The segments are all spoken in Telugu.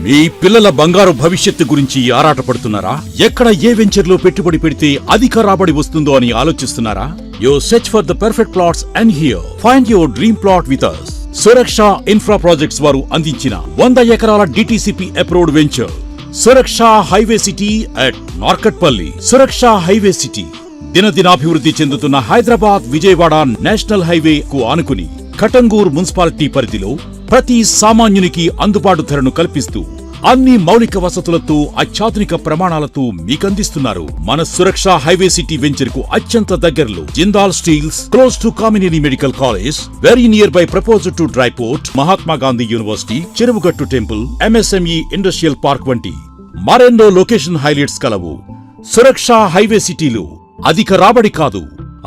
మీ పిల్లల బంగారు భవిష్యత్తు గురించి ఆరాటపడుతున్నారా? ఎక్కడ ఏ వెంచర్లో పెట్టుబడి పెడితే అధిక రాబడి వస్తుందో అని ఆలోచిస్తున్నారా? You search for the perfect plots and here find your dream plot with us. Suraksha infra projects వారు అందించిన 100 ఎకరాల DTCP approved venture Suraksha highway city at Narketpally. Suraksha highway city దినదినాభివృద్ధి చెందుతున్న హైదరాబాద్ విజయవాడ నేషనల్ హైవే కు ఆనుకుని కటంగూర్ మున్సిపాలిటీ పరిధిలో ప్రతి సామాన్యునికి అందుబాటు ధరను కల్పిస్తూ అన్ని మౌలిక వసతులతో అత్యాధునిక ప్రమాణాలతో మీకందిస్తున్నారు. మన సురక్ష హైవే సిటీ వెంచర్ కు అత్యంత దగ్గరలో Jindal steels, close to Kamineni medical college, very near by proposed to dry port, Mahatma Gandhi university, Cheruvugattu temple, MSME industrial park వంటి మరెన్నో లొకేషన్ హైలైట్స్ కలవు. సురక్ష హైవే సిటీలో అధిక రాబడి కాదు,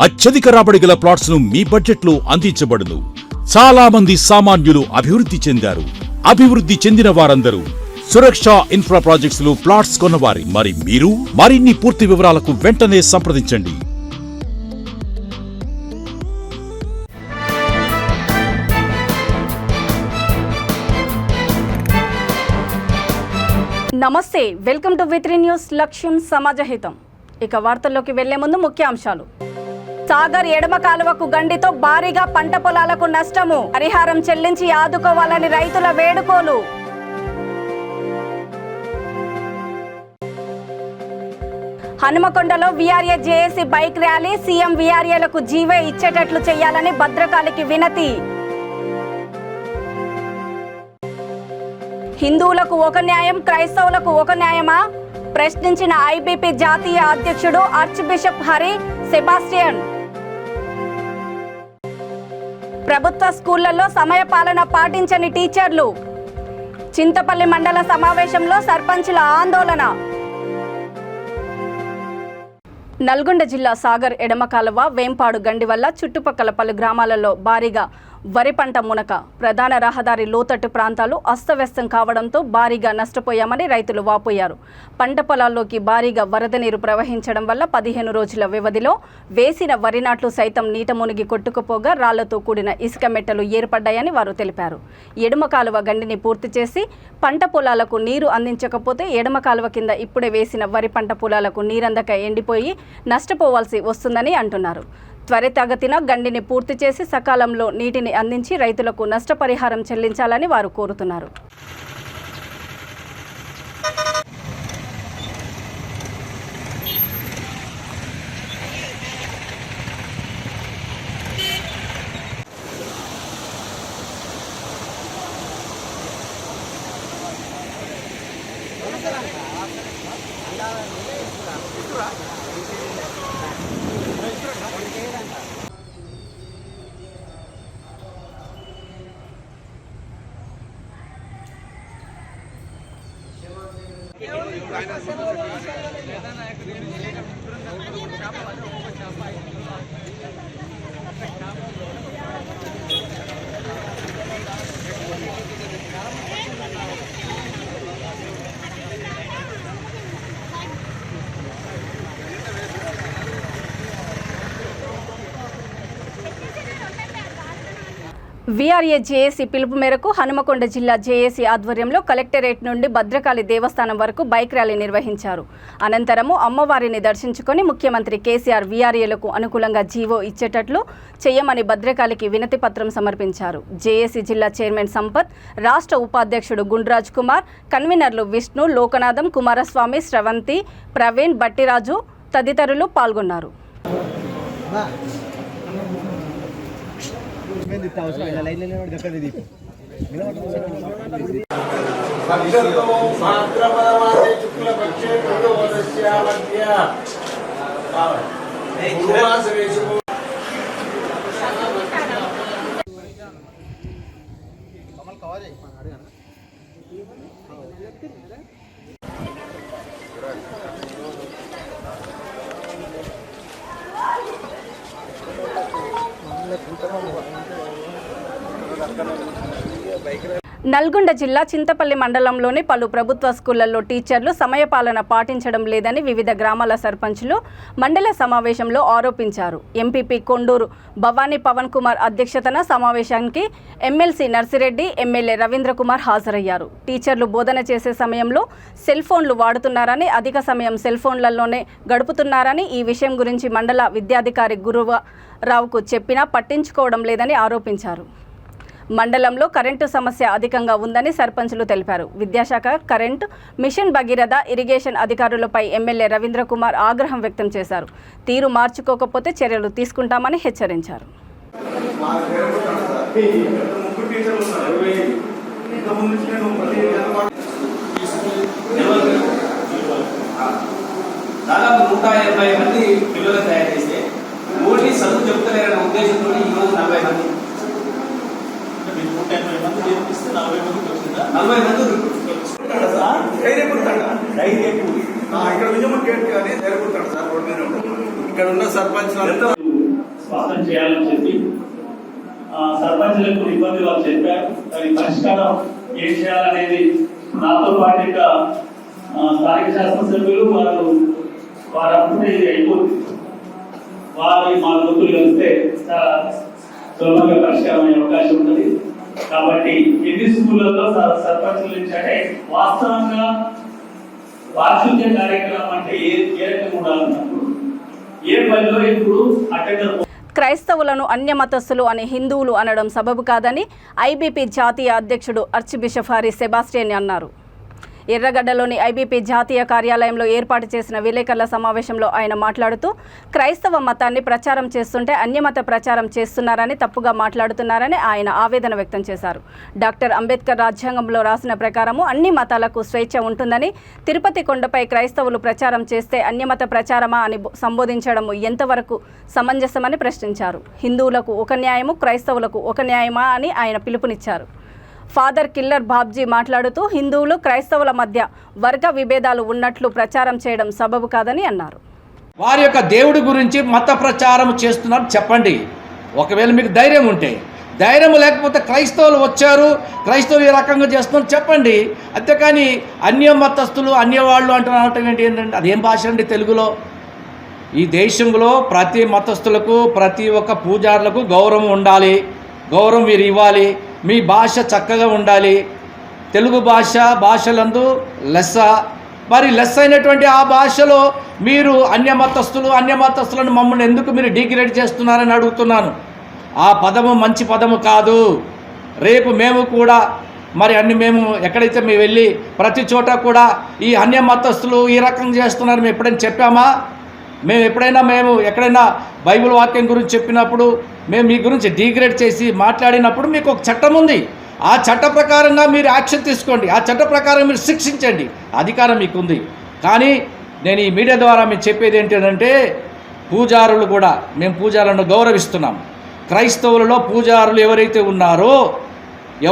అత్యధిక రాబడి గల ప్లాట్స్ ను మీ బడ్జెట్ లో అందించబడును. చాలా మంది సామాన్యులు అభివృద్ధి చెందారు. అభివృద్ధి చెందిన వారందరూ సురక్ష ఇన్ఫ్రా ప్రాజెక్ట్స్ లో ప్లాట్స్ కొన్నవారి. మరి మీరు మరిన్ని పూర్తి వివరాలకు వెంటనే సంప్రదించండి. నమస్తే, వెల్కమ్ టు V3 న్యూస్. లక్ష్యం సమాజహితం. ఇక వార్తల్లోకి వెళ్లే ముందు ముఖ్యాంశాలు. సాగర్ ఎడమ కాలువకు గండితో భారీగా పంట పొలాలకు నష్టము, పరిహారం చెల్లించి ఆదుకోవాలని రైతుల వేడుకోలు. హనుమకొండలో VRA JAC bike rally, CM వీఆర్ఏలకు జీవే ఇచ్చేటట్లు చేయాలని భద్రకాళికి వినతి. హిందువులకు ఒక న్యాయం, క్రైస్తవులకు ఒక న్యాయమా ప్రశ్నించిన ఐబీపీ జాతీయ అధ్యక్షుడు ఆర్చ్ బిషప్ హరి సెబాస్టియన్. ప్రభుత్వ స్కూళ్లలో సమయపాలన పాటించని టీచర్లు. చింతపల్లి మండల సమావేశంలో సర్పంచుల ఆందోళన. నల్గొండ జిల్లా సాగర్ ఎడమ కాలువ, వేంపాడు గండి వల్ల చుట్టుపక్కల పలు గ్రామాలలో భారీగా వరి పంట మునక, ప్రధాన రహదారి లోతట్టు ప్రాంతాలు అస్తవ్యస్తం కావడంతో భారీగా నష్టపోయామని రైతులు వాపోయారు. పంట పొలాల్లోకి భారీగా వరద నీరు ప్రవహించడం వల్ల 15 రోజుల వ్యవధిలో వేసిన వరి నాట్లు సైతం నీట మునిగి కొట్టుకుపోగా రాళ్లతో కూడిన ఇసుక మెట్టలు ఏర్పడ్డాయని వారు తెలిపారు. ఎడమ కాలువ గండిని పూర్తి చేసి పంట పొలాలకు నీరు అందించకపోతే ఎడమ కాలువ కింద ఇప్పుడే వేసిన వరి పంట పొలాలకు నీరందక ఎండిపోయి నష్టపోవాల్సి వస్తుందని అంటున్నారు. త్వరితగతిన గండిని పూర్తి చేసి సకాలంలో నీటిని అందించి రైతులకు నష్టపరిహారం చెల్లించాలని వారు కోరుతున్నారు. వీఆర్ఏ జేఏసీ పిలుపు మేరకు హనుమకొండ జిల్లా జేఏసీ ఆధ్వర్యంలో కలెక్టరేట్ నుండి భద్రకాళి దేవస్థానం వరకు బైక్ ర్యాలీ నిర్వహించారు. అనంతరము అమ్మవారిని దర్శించుకొని ముఖ్యమంత్రి కేసీఆర్ వీఆర్ఏలకు అనుకూలంగా జీవో ఇచ్చేటట్లు చేయమని భద్రకాళికి వినతి పత్రం సమర్పించారు. జేఏసీ జిల్లా చైర్మన్ సంపత్, రాష్ట్ర ఉపాధ్యక్షుడు గుండ్రాజ్ కుమార్, కన్వీనర్లు విష్ణు, లోకనాథం, కుమారస్వామి, శ్రవంతి, ప్రవీణ్, బట్టిరాజు తదితరులు పాల్గొన్నారు. నల్గొండ జిల్లా చింతపల్లి మండలంలోని పలు ప్రభుత్వ స్కూళ్లలో టీచర్లు సమయపాలన పాటించడం లేదని వివిధ గ్రామాల సర్పంచులు మండల సమావేశంలో ఆరోపించారు. ఎంపీపీ కొండూరు భవానీ పవన్ కుమార్ అధ్యక్షతన సమావేశానికి ఎమ్మెల్సీ నర్సిరెడ్డి, ఎమ్మెల్యే రవీంద్ర కుమార్ హాజరయ్యారు. టీచర్లు బోధన చేసే సమయంలో సెల్ ఫోన్లు వాడుతున్నారని, అధిక సమయం సెల్ ఫోన్లలోనే గడుపుతున్నారని, ఈ విషయం గురించి మండల విద్యాధికారి గురువరావుకు చెప్పినా పట్టించుకోవడం లేదని ఆరోపించారు. మండలంలో కరెంటు సమస్య అధికంగా ఉందని సర్పంచులు తెలిపారు. విద్యాశాఖ, కరెంటు, మిషన్ భగీరథ, ఇరిగేషన్ అధికారులపై ఎమ్మెల్యే రవీంద్ర కుమార్ ఆగ్రహం వ్యక్తం చేశారు. తీరు మార్చుకోకపోతే చర్యలు తీసుకుంటామని హెచ్చరించారు. దాదాపు 180 మంది పిల్లలు తయారు చేస్తే ఓన్లీ చదువు చెప్తలేరనే ఉద్దేశంతో ఈరోజు 40 మంది 40 మంది ఇక్కడ ఉన్న సర్పంచ్ స్పష్టం చేయాలని చెప్పి సర్పంచ్లకు ఇబ్బంది వాళ్ళు చెప్పారు. దాని పరిష్కారం ఏం చేయాలనేది నాతో పాటు ఇంకా స్థానిక శాసనసభ్యులు వారు అప్పుడే అయిపోతుంది. వారి మా గుర్తులు కలిస్తే చాలా సులభంగా పరిష్కారం అయ్యే అవకాశం ఉంటుంది. కాబట్టి ఎన్ని స్కూళ్ళలో సర్పంచుల నుంచి అంటే వాస్తవంగా వార్షిక కార్యక్రమం అంటే ఏ రకంగా ఉండాలన్నప్పుడు ఏ పనిలో ఇప్పుడు అటెండర్ క్రైస్తవులను అన్య మతస్థులు అని హిందువులు అనడం సబబు కాదని ఐబీపీ జాతీయ అధ్యక్షుడు ఆర్చిబిషప్ హారీ సెబాస్టియన్ అన్నారు. ఎర్రగడ్డలోని ఐబీపీ జాతీయ కార్యాలయంలో ఏర్పాటు చేసిన విలేకరుల సమావేశంలో ఆయన మాట్లాడుతూ, క్రైస్తవ మతాన్ని ప్రచారం చేస్తుంటే అన్యమత ప్రచారం చేస్తున్నారని, తప్పుగా మాట్లాడుతున్నారని ఆయన ఆవేదన వ్యక్తం చేశారు. డాక్టర్ అంబేద్కర్ రాజ్యాంగంలో రాసిన ప్రకారము అన్ని మతాలకు స్వేచ్ఛ ఉంటుందని, తిరుపతి కొండపై క్రైస్తవులు ప్రచారం చేస్తే అన్యమత ప్రచారమా అని సంబోధించడం ఎంతవరకు సమంజసమని ప్రశ్నించారు. హిందువులకు ఒక న్యాయము, క్రైస్తవులకు ఒక న్యాయమా అని ఆయన పిలుపునిచ్చారు. ఫాదర్ కిల్లర్ బాబ్జీ మాట్లాడుతూ, హిందువులు క్రైస్తవుల మధ్య వర్గ విభేదాలు ఉన్నట్లు ప్రచారం చేయడం సబబు కాదని అన్నారు. వారి యొక్క దేవుడి గురించి మత ప్రచారం చేస్తున్నారు చెప్పండి. ఒకవేళ మీకు ధైర్యం ఉంటే, ధైర్యం లేకపోతే క్రైస్తవులు వచ్చారు, క్రైస్తవులు ఈ రకంగా చేస్తున్నారు చెప్పండి. అంతేకాని అన్య మతస్థులు, అన్యవాళ్ళు అంటున్నట్టు ఏంటంటే అదేం భాష అండి తెలుగులో? ఈ దేశంలో ప్రతి మతస్థులకు, ప్రతి ఒక్క పూజారులకు గౌరవం ఉండాలి, గౌరవం మీరు ఇవ్వాలి. మీ భాష చక్కగా ఉండాలి. తెలుగు భాషలందు లెస్స. మరి లెస్స అయినటువంటి ఆ భాషలో మీరు అన్యమతస్థులను మమ్మల్ని ఎందుకు మీరు డిగ్రేడ్ చేస్తున్నారని అడుగుతున్నాను. ఆ పదము మంచి పదము కాదు. రేపు మేము కూడా మేము ఎక్కడైతే మేము వెళ్ళి ప్రతి చోట కూడా ఈ అన్యమతస్థులు ఈ రకంగా చేస్తున్నారు మేము ఎప్పుడైనా చెప్పామా? మేము ఎక్కడైనా బైబిల్ వాక్యం గురించి చెప్పినప్పుడు మేము మీ గురించి డిగ్రేడ్ చేసి మాట్లాడినప్పుడు మీకు ఒక చట్టం ఉంది. ఆ చట్ట ప్రకారంగా మీరు యాక్షన్ తీసుకోండి, ఆ చట్ట ప్రకారం మీరు శిక్షించండి, అధికారం మీకు ఉంది. కానీ నేను ఈ మీడియా ద్వారా మీకు చెప్పేది ఏంటంటే, పూజారులు కూడా మేము పూజారులను గౌరవిస్తున్నాం. క్రైస్తవులలో పూజారులు ఎవరైతే ఉన్నారో,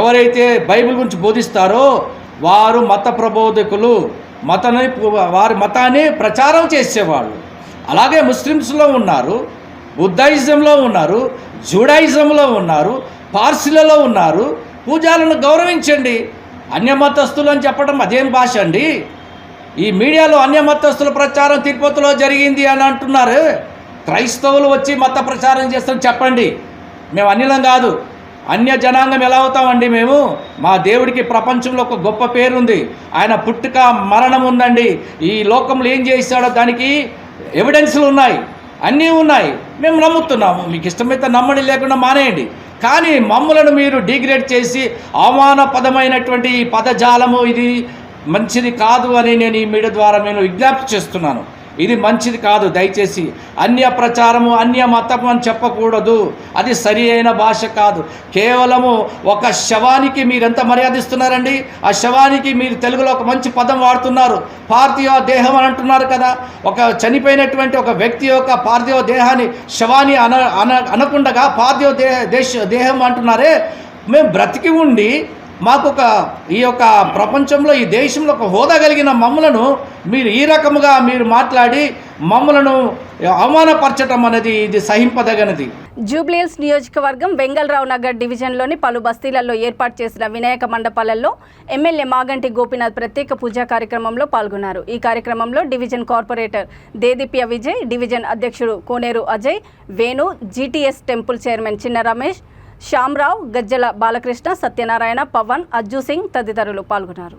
ఎవరైతే బైబిల్ గురించి బోధిస్తారో వారు మత ప్రబోధకులు, వారి మతాన్ని ప్రచారం చేసేవాళ్ళు. అలాగే ముస్లిమ్స్లో ఉన్నారు, బుద్ధాయిజంలో ఉన్నారు, జూడాయిజంలో ఉన్నారు, పార్సీలలో ఉన్నారు. పూజాలను గౌరవించండి. అన్యమతస్థులు అని చెప్పడం అదేం భాష అండి? ఈ మీడియాలో అన్యమతస్థుల ప్రచారం తిరుపతిలో జరిగింది అని అంటున్నారు. క్రైస్తవులు వచ్చి మత ప్రచారం చేస్తాం చెప్పండి. మేము అన్యులం కాదు, అన్య జనాంగం ఎలా అవుతామండి మేము? మా దేవుడికి ప్రపంచంలో ఒక గొప్ప పేరుంది. ఆయన పుట్టుక మరణం ఉందండి. ఈ లోకంలో ఏం చేశాడో దానికి ఎవిడెన్స్లు ఉన్నాయి, అన్నీ ఉన్నాయి. మేము నమ్ముతున్నాము. మీకు ఇష్టమైతే నమ్మడి, లేకుండా మానేయండి. కానీ మమ్మలను మీరు డిగ్రేడ్ చేసి అవమానపదమైనటువంటి ఈ పదజాలము ఇది మంచిది కాదు అని నేను ఈ మీడియా ద్వారా నేను విజ్ఞప్తి చేస్తున్నాను. ఇది మంచిది కాదు. దయచేసి అన్య ప్రచారము, అన్య మతము అని చెప్పకూడదు. అది సరి అయిన భాష కాదు. కేవలము ఒక శవానికి మీరు ఎంత మర్యాద ఇస్తున్నారండి? ఆ శవానికి మీరు తెలుగులో ఒక మంచి పదం వాడుతున్నారు, పార్థివ దేహం అని అంటున్నారు కదా. ఒక చనిపోయినటువంటి ఒక వ్యక్తి యొక్క పార్థివ దేహాన్ని శవాన్ని అనకుండగా పార్థివ దేహం అంటున్నారే. మేము బ్రతికి ఉండి మాకు ఈ యొక్క ప్రపంచంలో, ఈ దేశంలో ఒక హోదా కలిగిన మమ్మలను మీరు ఈ రకముగా మీరు మాట్లాడి మమ్మలను అవమానపరచడం అనేది ఇది సహింపదగనిది. జూబ్లీహిల్స్ నియోజకవర్గం వెంగళరావు నగర్ డివిజన్లోని పలు బస్తీలలో ఏర్పాటు చేసిన వినాయక మండపాలలో ఎమ్మెల్యే మాగంటి గోపీనాథ్ ప్రత్యేక పూజా కార్యక్రమంలో పాల్గొన్నారు. ఈ కార్యక్రమంలో division corporator Dedeepya Vijay, division అధ్యక్షుడు Koneru Ajay, Venu, GTS temple chairman Chinna Ramesh, Shyamrao, గజ్జల బాలకృష్ణ, సత్యనారాయణ, పవన్, అజ్జు సింగ్ తదితరులు పాల్గొన్నారు.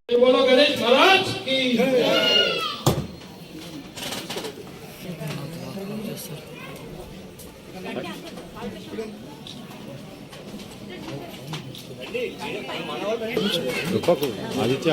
प्लीज बोलो गणेश महाराज की आदित्य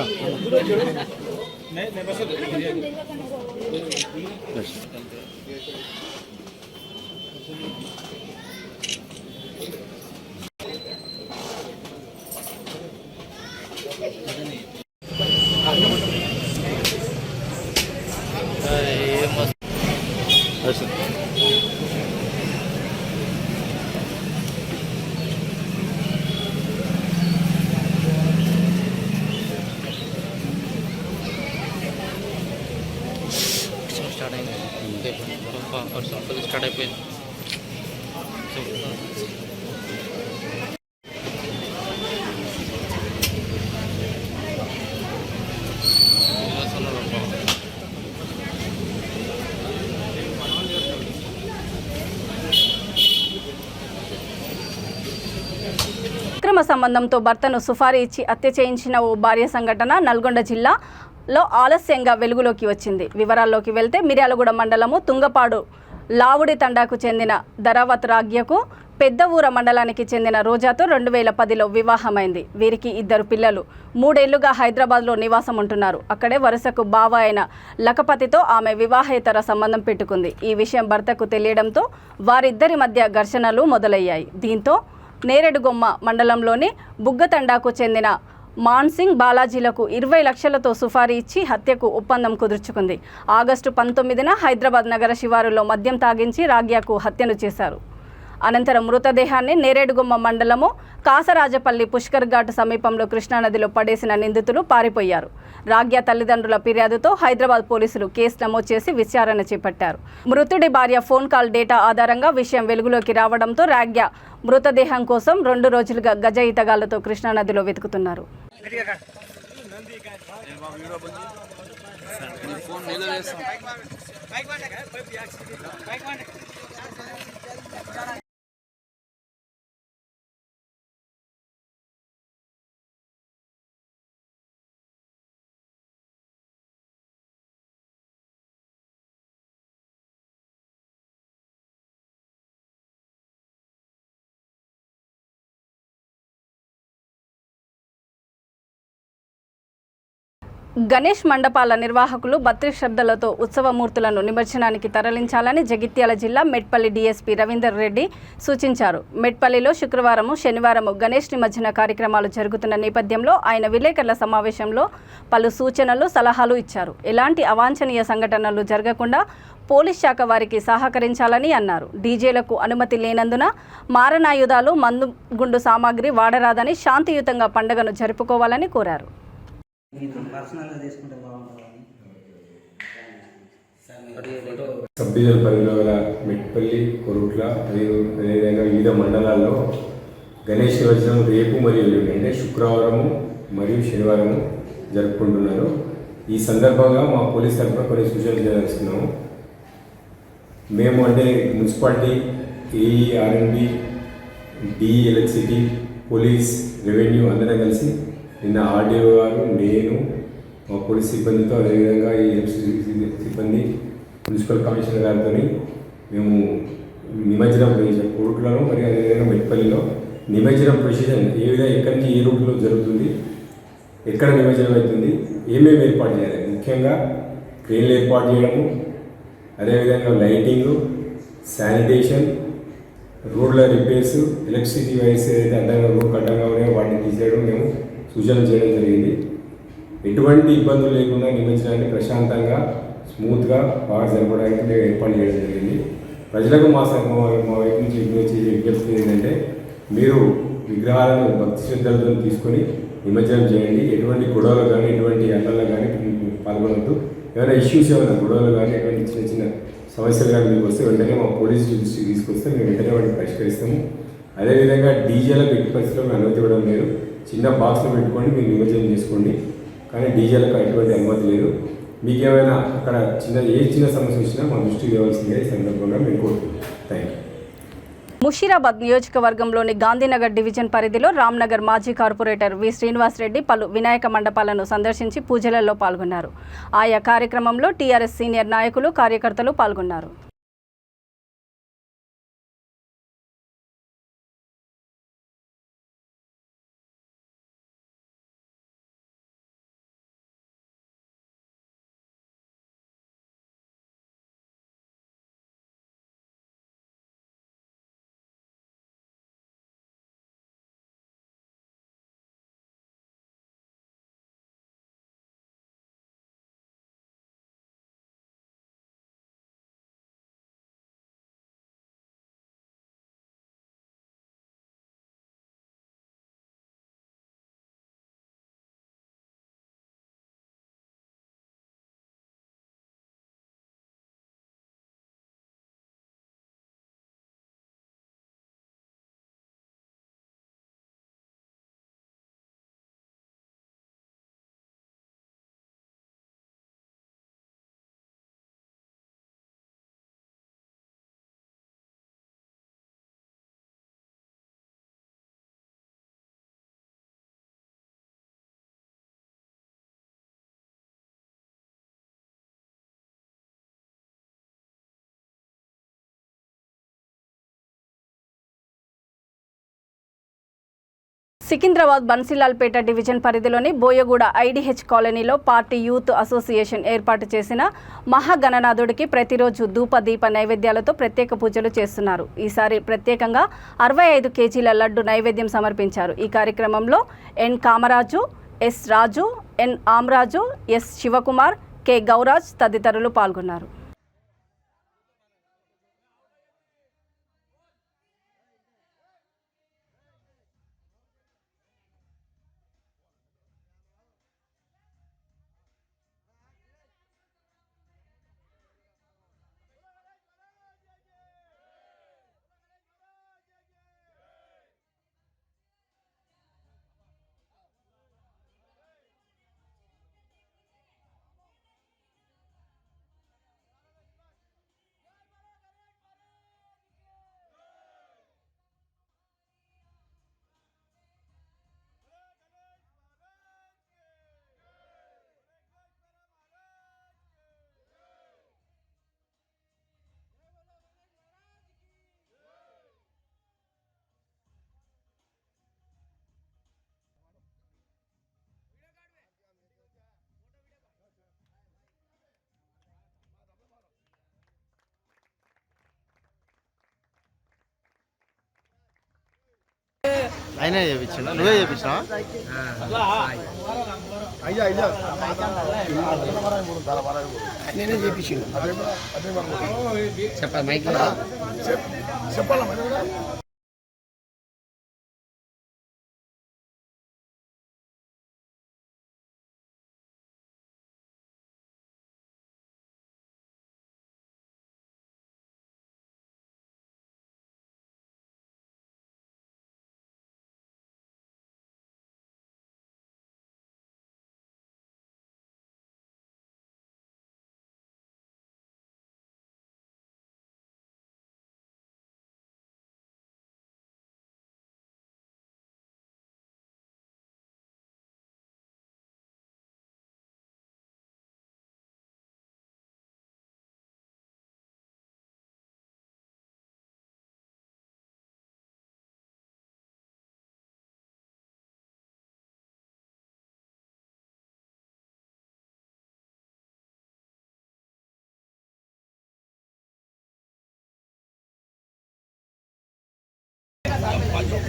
స్టార్ట్ అయింది స్టార్ట్ అయిపోయింది. అక్రమ సంబంధంతో భర్తను సుఫారీ ఇచ్చి హత్య చేయించిన ఓ భార్య సంఘటన నల్గొండ జిల్లాలో ఆలస్యంగా వెలుగులోకి వచ్చింది. వివరాల్లోకి వెళ్తే మిర్యాలగూడ మండలము తుంగపాడు లావుడి తండాకు చెందిన ధరావత్ రాగ్యకు పెద్ద ఊర మండలానికి చెందిన రోజాతో 2010లో వివాహమైంది. వీరికి 2 పిల్లలు. 3 ఏళ్లుగా హైదరాబాద్లో నివాసం ఉంటున్నారు. అక్కడే వరుసకు బావ అయిన లఖపతితో ఆమె వివాహేతర సంబంధం పెట్టుకుంది. ఈ విషయం భర్తకు తెలియడంతో వారిద్దరి మధ్య ఘర్షణలు మొదలయ్యాయి. దీంతో నేరేడుగొమ్మ మండలంలోని బుగ్గతండాకు చెందిన మాన్సింగ్ బాలాజీలకు 20 లక్షలతో సుఫారీ ఇచ్చి హత్యకు ఒప్పందం కుదుర్చుకుంది. ఆగస్టు 19న హైదరాబాద్ నగర శివారులో మద్యం తాగించి రాగ్యాకు హత్యను చేశారు. అనంతరం మృతదేహాన్ని నేరేడుగొమ్మ మండలము కాసరాజపల్లి పుష్కర్ ఘాట్ సమీపంలో కృష్ణానదిలో పడేసిన నిందితులు పారిపోయారు. రాగ్య తల్లిదండ్రుల ఫిర్యాదుతో హైదరాబాద్ పోలీసులు కేసు నమోదు చేసి విచారణ చేపట్టారు. మృతుడి భార్య ఫోన్ కాల్ డేటా ఆధారంగా విషయం వెలుగులోకి రావడంతో రాగ్య మృతదేహం కోసం 2 రోజులుగా గజ ఈతగాళ్లతో కృష్ణానదిలో వెతుకుతున్నారు. గణేష్ మండపాల నిర్వాహకులు భక్తి శ్రద్ధలతో ఉత్సవమూర్తులను నిమజ్జనానికి తరలించాలని జగిత్యాల జిల్లా మెట్పల్లి డీఎస్పీ రవీందర్ రెడ్డి సూచించారు. మెట్పల్లిలో శుక్రవారం, శనివారం గణేష్ నిమజ్జన కార్యక్రమాలు జరుగుతున్న నేపథ్యంలో ఆయన విలేకరుల సమావేశంలో పలు సూచనలు, సలహాలు ఇచ్చారు. ఎలాంటి అవాంఛనీయ సంఘటనలు జరగకుండా పోలీస్ శాఖ వారికి సహకరించాలని అన్నారు. డీజేలకు అనుమతి లేనందున మారణాయుధాలు, మందుగుండు సామాగ్రి వాడరాదని, శాంతియుతంగా పండుగను జరుపుకోవాలని కోరారు. సబ్ డివిజన్ పరిధిలో గల మెట్పల్లి, కొరుట్ల, అదేవిధంగా వివిధ మండలాల్లో గణేష్ నిమజ్జనం రేపు మరియు ఎల్లుండి అంటే శుక్రవారము మరియు శనివారము జరుపుకుంటున్నారు. ఈ సందర్భంగా మా పోలీస్ తరఫున కొన్ని సూచనలు చేస్తున్నాము. మేము అంటే మున్సిపాలిటీ, ఏఈ, ఆర్ఎండ్బి, డిఈ, ఎలక్ట్రిసిటీ, పోలీస్, రెవెన్యూ అందరం కలిసి నిన్న ఆర్డీఓ గారు, నేను, మా పోలీస్ సిబ్బందితో, అదేవిధంగా ఈ ఎలక్ట్రిసిటీ సిబ్బంది, మున్సిపల్ కమిషనర్ గారితో మేము నిమజ్జనం చేసాం కోరుట్లలో. మరి అదేవిధంగా మెట్పల్లిలో నిమజ్జనం ప్రొసీజర్ ఏ విధంగా ఎక్కడి నుంచి ఏ రూట్లో జరుగుతుంది, ఎక్కడ నిమజ్జనం అవుతుంది, ఏమేమి ఏర్పాటు చేయాలి, ముఖ్యంగా క్రేన్లు ఏర్పాటు చేయడము, అదేవిధంగా లైటింగు, శానిటేషన్, రోడ్ల రిపేర్స్, ఎలక్ట్రిసిటీ వైర్స్ ఏదైతే అడ్డంగా రోడ్కు అడ్డంగా ఉన్నాయో వాటిని తీసేయడం మేము సూచనలు చేయడం జరిగింది. ఎటువంటి ఇబ్బందులు లేకుండా నిమజ్జనాన్ని ప్రశాంతంగా, స్మూత్గా బాగా జరపడానికి మేము ఏర్పాటు చేయడం జరిగింది. ప్రజలకు మా వైపు నుంచి విజ్ఞప్తి ఏంటంటే, మీరు విగ్రహాలను భక్తి శ్రద్ధలతో తీసుకొని నిమజ్జనం చేయండి. ఎటువంటి గొడవలు కానీ, ఎటువంటి అల్లల్లో కానీ పాల్గొనద్దు. ఏమైనా ఇష్యూస్, ఏమైనా గొడవలు కానీ, ఎటువంటి చిన్న చిన్న సమస్యలు కానీ మీకు వస్తే వెంటనే మా పోలీసు దృష్టికి తీసుకొస్తే మేము వెంటనే వాటిని పరిష్కరిస్తాము. అదేవిధంగా డీజేలకు ఎట్టి పరిస్థితుల్లో అనుమతి ఇవ్వడం లేదు. చిన్న బాక్స్లో పెట్టుకొని మీరు నిమజ్జనం చేసుకోండి, కానీ డీజేలకు ఎటువంటి అనుమతి లేదు. మీకు ఏమైనా అక్కడ చిన్న సమస్య వచ్చినా మా దృష్టికి ఇవ్వాల్సిందే ఈ సందర్భంగా మేము కోరుకుంటున్నాం. Thank you. ముషీరాబాద్ నియోజకవర్గంలోని గాంధీనగర్ డివిజన్ పరిధిలో రామ్నగర్ మాజీ కార్పొరేటర్ వి శ్రీనివాసరెడ్డి పలు వినాయక మండపాలను సందర్శించి పూజలలో పాల్గొన్నారు. ఆయా కార్యక్రమంలో టీఆర్ఎస్ సీనియర్ నాయకులు, కార్యకర్తలు పాల్గొన్నారు. సికింద్రాబాద్ బన్సీలాల్పేట డివిజన్ పరిధిలోని బోయగూడ ఐడిహెచ్ కాలనీలో పార్టీ యూత్ అసోసియేషన్ ఏర్పాటు చేసిన మహాగణనాథుడికి ప్రతిరోజు ధూపదీప నైవేద్యాలతో ప్రత్యేక పూజలు చేస్తున్నారు. ఈసారి ప్రత్యేకంగా 65 కేజీల లడ్డు నైవేద్యం సమర్పించారు. ఈ కార్యక్రమంలో ఎన్ కామరాజు, ఎస్ రాజు, ఎన్ ఆమ్రాజు, ఎస్ శివకుమార్, కె గౌరాజ్ తదితరులు పాల్గొన్నారు. అయినా చేయించిన నువ్వే చేయించినా నేనే చేయించిన చెప్పాలి.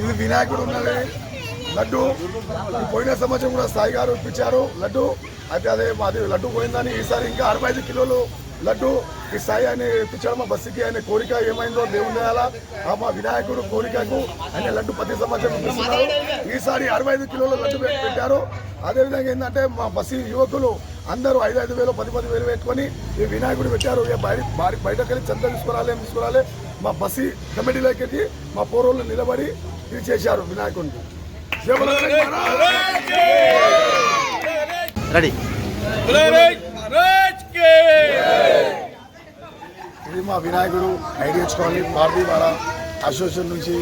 ఇది వినాయకుడు ఉన్నది లడ్డు పోయిన సంవత్సరం కూడా సాయి గారు ఇప్పించారు లడ్డు. అయితే అదే మాది లడ్డు పోయిందని ఈసారి ఇంకా 65 కిలోలు లడ్డు ఈ సాయి ఆయన ఇప్పించాడు మా బస్సుకి. ఆయన కోరిక ఏమైందో దేవుని దయాల మా వినాయకుడు కోరికకు ఆయన లడ్డు ప్రతి సంవత్సరం ఇప్పిస్తున్నారు. ఈసారి 65 కిలోల లడ్డు పెట్టారు. అదేవిధంగా ఏంటంటే మా బస్సు యువకులు అందరూ 5,000 10,000 పెట్టుకొని ఈ వినాయకుడు పెట్టారు. బయటకు వెళ్ళి చంద తీసుకురాలే మా బస్సు కమిటీలోకి మా పోరోళ్ళు నిలబడి ఇది చేశారు వినాయకుడిని. రెడీ ఇది మా వినాయకుడు ఐడియా కాలనీ పార్దీవాడ అసోసియేషన్ నుంచి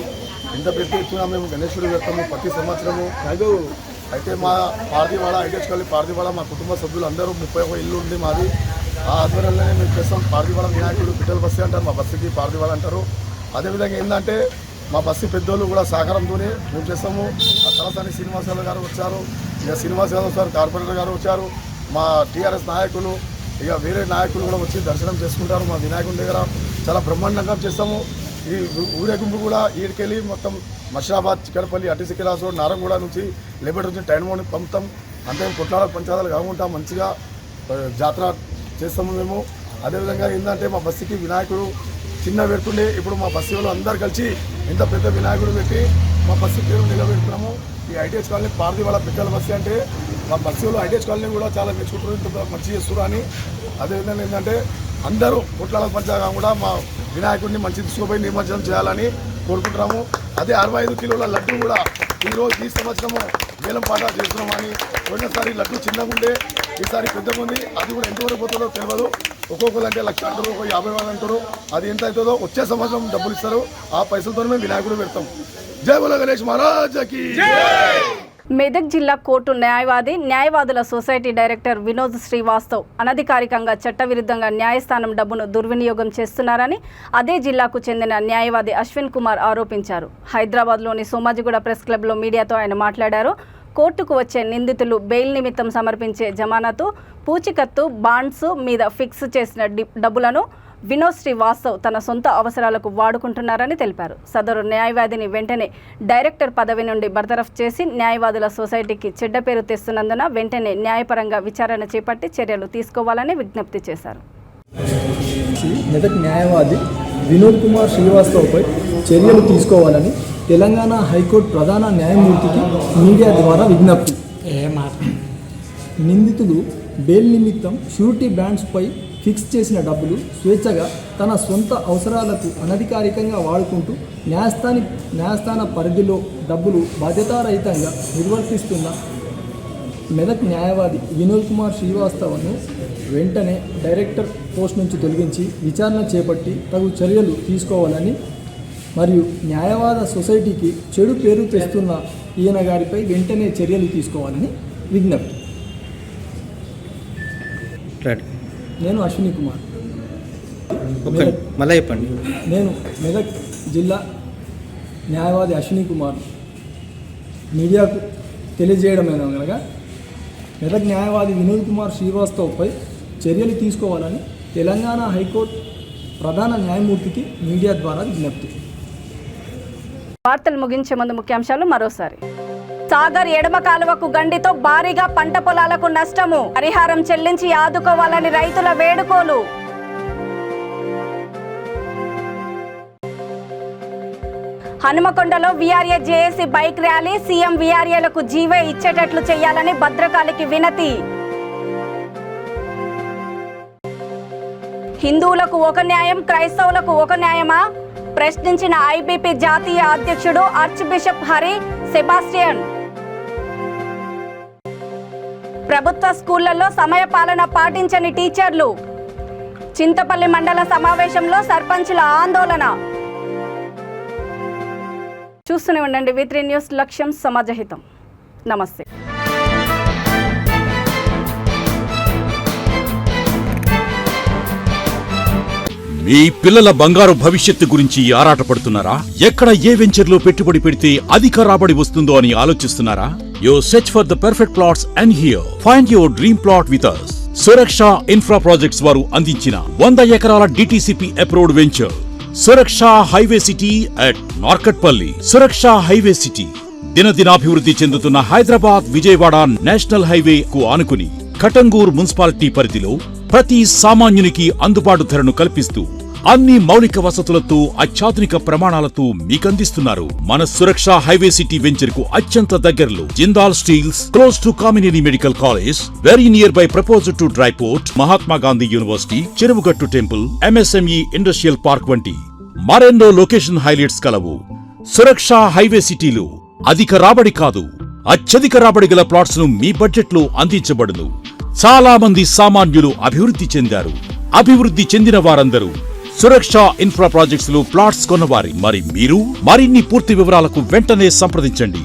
ఇంత పెద్ద ఎత్తున మేము గణేశుడు పెడతాము ప్రతి సంవత్సరము. అయితే మా పార్దీవాడ ఐడియా కాలనీ పార్దీవాడ మా కుటుంబ సభ్యులు అందరూ 31 ఇల్లు ఉంది మాది. ఆ ఆధ్వర్యంలోనే మేము చేస్తాం. పార్దీవాడ వినాయకుడు పిట్టల బస్సు అంటారు, మా బస్సుకి పార్దీవాడ అంటారు. అదేవిధంగా ఏంటంటే మా బస్సు పెద్దోళ్ళు కూడా సహకారంతోనే మేము చేస్తాము. ఆ తలసాని శ్రీనివాసరావు గారు వచ్చారు, ఇక శ్రీనివాస్ యాదవ్ సార్ కార్పొరేటర్ గారు వచ్చారు, మా టీఆర్ఎస్ నాయకులు, ఇక వేరే నాయకులు కూడా వచ్చి దర్శనం చేసుకుంటారు. మా వినాయకుడి దగ్గర చాలా బ్రహ్మాండంగా చేస్తాము. ఈ ఊరేగింపు కూడా ఈడికెళ్ళి మొత్తం మషాబాద్, చిక్కడపల్లి, అటిసికిరాసు, నారంగూడ నుంచి లేబర్ నుంచి టైన్మోని పంపుతాం. అంతే కొట్లాడ పంచాదాలు కాకుండా మంచిగా జాతర చేస్తాము మేము. అదేవిధంగా ఏంటంటే మా బస్సుకి వినాయకుడు చిన్న పెడుతుండే, ఇప్పుడు మా బస్సు వాళ్ళు అందరు కలిసి ఇంత పెద్ద వినాయకుడు పెట్టి మా బస్సు పేరు నిలబెడుతున్నాము. ఈ ఐటీఎస్ కాలనీ పార్దీవాడ పిట్టల బస్సు అంటే మా బస్సు వాళ్ళు ఐటీఎస్ కాలనీ కూడా చాలా మెచ్చుకుంటారు, ఇంత మంచి చేస్తారు అని. అదేవిధంగా ఏంటంటే అందరూ కొట్లాడ పంచాగా కూడా మా వినాయకుడిని మంచి తీసుకుపోయి నిమజ్జనం చేయాలని కోరుకుంటున్నాము. అదే 65 కిలోల లడ్డు కూడా ఈ సంవత్సరము వేలం పాట చేస్తున్నామని. పోయినసారి లడ్డు చిన్నగా ఉండే, ఈసారి పెద్దగా ఉంది. అది కూడా ఎంతవరకు పోతుందో తెలియదు. ఒక్కొక్కరు అంటే 1,00,000 అంటారు, 50,000 అంటారు. అది ఎంత అవుతుందో వచ్చే సంవత్సరం డబ్బులు ఇస్తారు. ఆ పైసలతో మేము వినాయకుడు పెడతాం. జై బోలో గణేష్ మహారాజ్కి. మెదక్ జిల్లా కోర్టు న్యాయవాదుల సొసైటీ డైరెక్టర్ వినోద్ శ్రీవాస్తవ్ అనధికారికంగా చట్టవిరుద్ధంగా న్యాయస్థానం డబ్బును దుర్వినియోగం చేస్తున్నారని అదే జిల్లాకు చెందిన న్యాయవాది అశ్విన్ కుమార్ ఆరోపించారు. హైదరాబాద్లోని సోమాజిగూడ ప్రెస్ క్లబ్లో మీడియాతో ఆయన మాట్లాడారు. కోర్టుకు వచ్చే నిందితులు బెయిల్ నిమిత్తం సమర్పించే జమానతు, పూచికత్తు, బాండ్స్ మీద ఫిక్స్ చేసిన డబ్బులను వినోద్ శ్రీవాస్తవ్ తన సొంత అవసరాలకు వాడుకుంటున్నారని తెలిపారు. సదరు న్యాయవాదిని వెంటనే డైరెక్టర్ పదవి నుండి బర్తరఫ్ చేసి న్యాయవాదుల సొసైటీకి చెడ్డ పేరు తెస్తున్నందున వెంటనే న్యాయపరంగా విచారణ చేపట్టి చర్యలు తీసుకోవాలని విజ్ఞప్తి చేశారు. మెదక్ న్యాయవాది వినోద్ కుమార్ శ్రీవాస్తవ్పై చర్యలు తీసుకోవాలని తెలంగాణ హైకోర్టు ప్రధాన న్యాయమూర్తికి మీడియా ద్వారా విజ్ఞప్తి. నిందితుడు బెయిల్ నిమిత్తం షూరిటీ బాండ్స్పై ఫిక్స్ చేసిన డబ్బులు స్వేచ్ఛగా తన సొంత అవసరాలకు అనధికారికంగా వాడుకుంటూ న్యాయస్థాన పరిధిలో డబ్బులు బాధ్యతారహితంగా నిర్వర్తిస్తున్న మెదక్ న్యాయవాది వినోద్ కుమార్ శ్రీవాస్తవ్ను వెంటనే డైరెక్టర్ పోస్ట్ నుంచి తొలగించి విచారణ చేపట్టి తగు చర్యలు తీసుకోవాలని మరియు న్యాయవాద సొసైటీకి చెడు పేరు తెస్తున్న ఈయన గారిపై వెంటనే చర్యలు తీసుకోవాలని విజ్ఞప్తి. నేను అశ్విని కుమార్, మళ్ళీ చెప్పండి. నేను మెదక్ జిల్లా న్యాయవాది అశ్విని కుమార్ మీడియాకు తెలియజేయడమేనా కనుక మెదక్ న్యాయవాది వినోద్ కుమార్ శ్రీవాస్తవ్పై చర్యలు తీసుకోవాలని తెలంగాణ హైకోర్టు ప్రధాన న్యాయమూర్తికి మీడియా ద్వారా విజ్ఞప్తి. వార్తలు ముగించే ముందు ముఖ్యాంశాలు మరోసారి. సాగర్ ఎడమ కాలువకు గండితో భారీగా పంట పొలాలకు నష్టము, పరిహారం చెల్లించి ఆదుకోవాలని రైతుల వేడుకోలు. హనుమకొండలో VRA JAC bike rally, CM వీఆర్ఏలకు జీవే ఇచ్చేటట్లు చేయాలని భద్రకాళికి వినతి. హిందువులకు ఒక న్యాయం, క్రైస్తవులకు ఒక న్యాయమా ప్రశ్నించిన ఐబీపీ జాతీయ అధ్యక్షుడు ఆర్చ్ బిషప్ హరి సెబాస్టియన్. ప్రభుత్వ స్కూళ్లలో సమయపాలన పాటించని టీచర్లు, చింతపల్లి మండల సమావేశంలో సర్పంచుల ఆందోళన. చూస్తూనే ఉండండి V3 న్యూస్, లక్ష్యం సమాజహితం. నమస్తే. మీ పిల్లల బంగారు భవిష్యత్తు గురించి ఆరాటపడుతున్నారా? ఎక్కడ ఏ వెంచర్లో పెట్టుబడి పెడితే అధిక రాబడి వస్తుందో అని ఆలోచిస్తున్నారా? You search for the perfect plots and here find your dream plot with us. Suraksha infra projects వారు అందించిన 100 ఎకరాల DTCP approved venture Suraksha highway city at Narketpally. Suraksha highway city దినదినాభివృద్ధి చెందుతున్న హైదరాబాద్ విజయవాడ నేషనల్ హైవే కు ఆనుకుని కటంగూర్ మున్సిపాలిటీ పరిధిలో ప్రతి సామాన్యునికి అందుబాటు ధరను కల్పిస్తూ అన్ని మౌలిక వసతులతో అత్యాధునిక ప్రమాణాలతో మీకందిస్తున్నారు మన సురక్ష హైవే సిటీ వెంచర్ కు అత్యంత దగ్గరలో Jindal steels, close to Kamineni medical college, very near by proposal to dry port, Mahatma Gandhi university, Cheruvugattu temple, MSME industrial park వంటి మరెన్నో లొకేషన్ హైలైట్స్ కలవు. సురక్ష హైవే సిటీలో అధిక రాబడి కాదు, అత్యధిక రాబడి గల ప్లాట్స్ ను మీ బడ్జెట్ లో అందించబడును. చాలా మంది సామాన్యులు అభివృద్ధి చెందారు. అభివృద్ధి చెందిన వారందరూ సురక్ష ఇన్ఫ్రా ప్రాజెక్ట్స్ లో ప్లాట్స్ కొన్నవారి. మరి మీరు మరిన్ని పూర్తి వివరాలకు వెంటనే సంప్రదించండి.